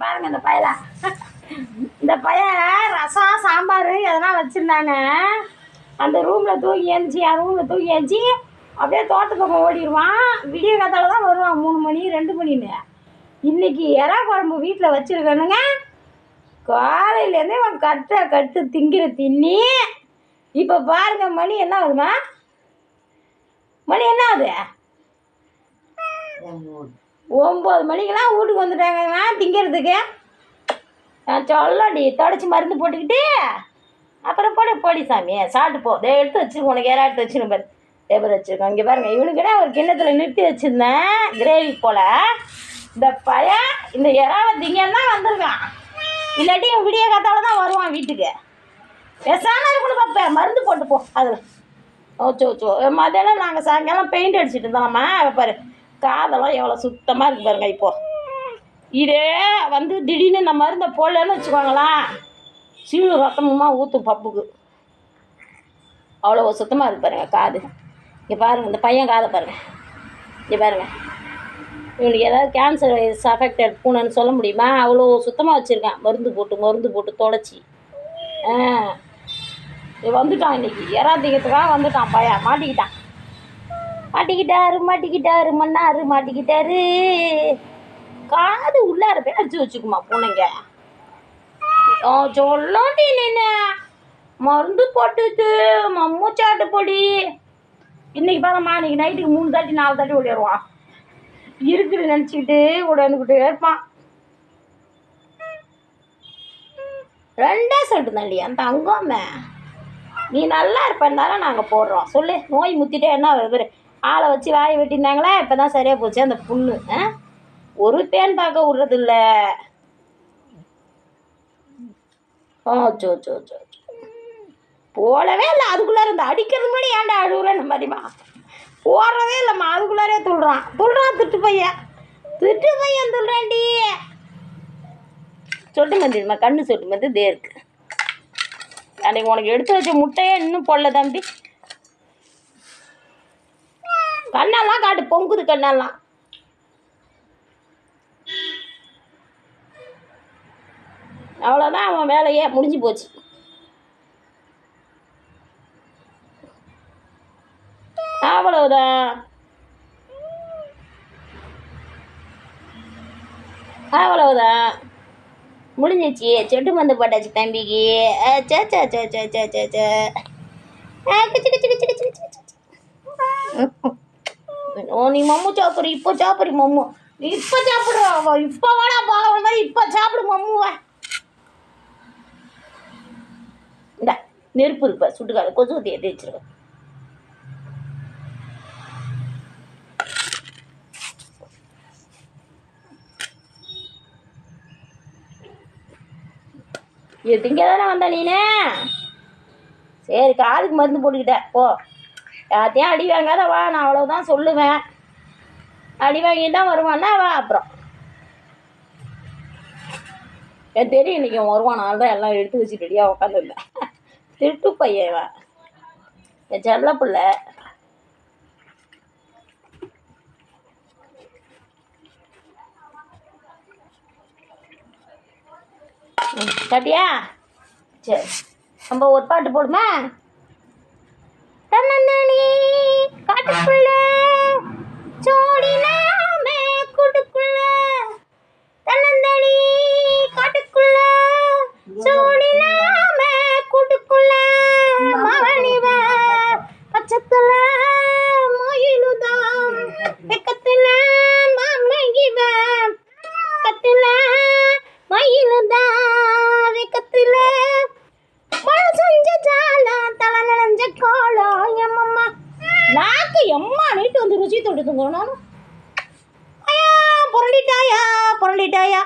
பாருங்க இந்த பையன் ரசம் சாம்பார் எதனா வச்சுருந்தாங்க. அந்த ரூமில் தூக்கி ஏஞ்சி என் ரூமில் தூக்கி ஏஞ்சி அப்படியே தோட்டத்து பக்கம் ஓடிடுவான். விடிய காத்தால தான் வருவான் 3 மணி 2 மணின்னு. இன்றைக்கி எறா குழம்பு வீட்டில் வச்சுருக்கணுங்க. காலையிலேருந்தே அவன் கட்டு திங்கிற தின்னி. இப்போ பாருங்க மணி என்ன ஆகுதுமா? மணி என்ன ஆகுது? 9 மணிக்கெல்லாம் வீட்டுக்கு வந்துட்டாங்கண்ணா திங்கிறதுக்கு. நான் சொல்லடி தொடச்சி மருந்து போட்டுக்கிட்டு அப்புறம் பொடி சாமி சாப்பிட்டு போ. இதை எடுத்து வச்சுருக்கோம். உனக்கு யாராவது எடுத்து வச்சுருக்கேன் பாரு. பேப்பர் வச்சுருக்கோம். இங்கே பாருங்கள், இவனுக்கிட்ட ஒரு கிண்ணத்தில் நிறுத்தி வச்சுருந்தேன் கிரேவி போல். இந்த பையன் இந்த இறாவை திங்கன்னா வந்திருக்கான். இல்லாட்டி விடிய காத்தால தான் வருவான் வீட்டுக்கு. பேசாமல் இருக்கணும் பார்ப்பேன். மருந்து போட்டு போ அதில். ஓச்சோ மதியானம் நாங்கள் சாயங்காலம் பெயிண்ட் அடிச்சுட்டு இருந்தோம்மா. பாரு காதெல்லாம் எவ்வளோ சுத்தமாக இருக்குது பாருங்க. இப்போது இதே வந்து திடீர்னு இந்த மருந்தை போடலன்னு வச்சுக்கோங்களேன், சீழு ரத்தமுமா ஊற்றும் பப்புக்கு. அவ்வளோ சுத்தமாக இருக்குது பாருங்கள் காது. இங்கே பாருங்கள் இந்த பையன் காதை பாருங்கள். இங்கே பாருங்கள், இவனுக்கு ஏதாவது கேன்சர் அஃபெக்டட் பூனைன்னு சொல்ல முடியுமா? அவ்வளோ சுத்தமாக வச்சுருக்கான். மருந்து போட்டு தொடச்சி. வந்துட்டான் இன்றைக்கி எறா திங்கிறதுக்காக வந்துட்டான் பையன். மாட்டிக்கிட்டாரு மன்னாரு மாட்டிக்கிட்டாரு. காது உள்ளார போய் அடிச்சு வச்சுக்குமா பூனைங்க. சொல்லாண்டி நின்று மருந்து போட்டுட்டு மம்மூச்சாட்டு பொடி. இன்றைக்கி பாரும்மா, இன்றைக்கி நைட்டுக்கு 3 தாட்டி 4 தாட்டி ஓடிடுவான். இருக்குன்னு நினச்சிக்கிட்டு ஓடியாந்துக்கிட்டே இருப்பான். 2 சொல்லிட்டு தான் இல்லையா அந்த அங்கோமே. நீ நல்லா இருப்பேன்னால நாங்கள் போடுறோம். சொல்லு, நோய் முத்திட்டே என்ன வருது? ஆளை வச்சு வாயை வெட்டியிருந்தாங்களே, இப்போ தான் சரியாக போச்சு அந்த புண்ணு. ஒரு பேன் பார்க்க விட்றதில்ல. சோ போடவே இல்லை. அதுக்குள்ளே இருந்து அடிக்கிறது முன்னாடி ஏன்டா அழுகுறேன்னு மாதிரிமா போடுறதே இல்லைம்மா. அதுக்குள்ளாரே துள்றான் திட்டு பையன் துள்றாண்டி. சொட்டு மந்திடுமா, கண்ணு சொட்டு மந்து இதே இருக்கு. அன்றைக்கி உனக்கு எடுத்து வச்ச முட்டையே இன்னும் போடல தம்பி. கண்ணெல்லாம் காட்டு, பொங்குது கண்ணெல்லாம். அவ்வளோதான், அவன் வேலையே முடிஞ்சு போச்சு. அவ்வளவுதான் முடிஞ்சிச்சு. சொட்டு மருந்து போட்டாச்சு தம்பிக்கு. நீ மம்மு சாப்பிடு. இப்போ சாப்பிடு மம்மு. இப்போ சாப்பிடு. இப்போ வாடா போக மாதிரி இப்போ சாப்பிடு மம்முவை. இந்த நெருப்பு இருப்ப சுட்டுக்காது கொசு ஊற்றி எடுத்து வச்சிருக்க. இது திங்க தானே வந்த நீனே? சரி, காதுக்கு மருந்து போட்டுக்கிட்ட போ. யாத்தையும் அடி வாங்காத வா. நான் அவ்வளோதான் சொல்லுவேன். அடி வாங்கிட்டு தான் வருவான்னா வா. அப்புறம் எனக்கு தெரியும் இன்றைக்கி வருவானால தான் எல்லாம் எடுத்து வச்சு ரெடியாக உட்காந்துருந்தேன். திருட்டு பையன் என் செல்ல பிள்ளை. கட்டியா? சரி, நம்ம ஒரு பாட்டு போடுமா? தன்னந்தனி காட்டுக்குள்ள சோடினாமே கூட்டுக்குள்ள. தன்னந்தனி காட்டுக்குள்ள சோடினாமே கூட்டுக்குள்ள. மகனிவ பச்சத்துல மயிலுதான் வெக்கத்துல மாமகிவ கத்துல மயிலுதான் வெக்கத்துல மழை செஞ்ச ஜாலம் தலை நனைஞ்ச கோலம். எம்மம்மா நாக்கு எம்மா நீட்டு வந்து ருசி தொட்டு தூங்கணும். புரண்டிட்டாயா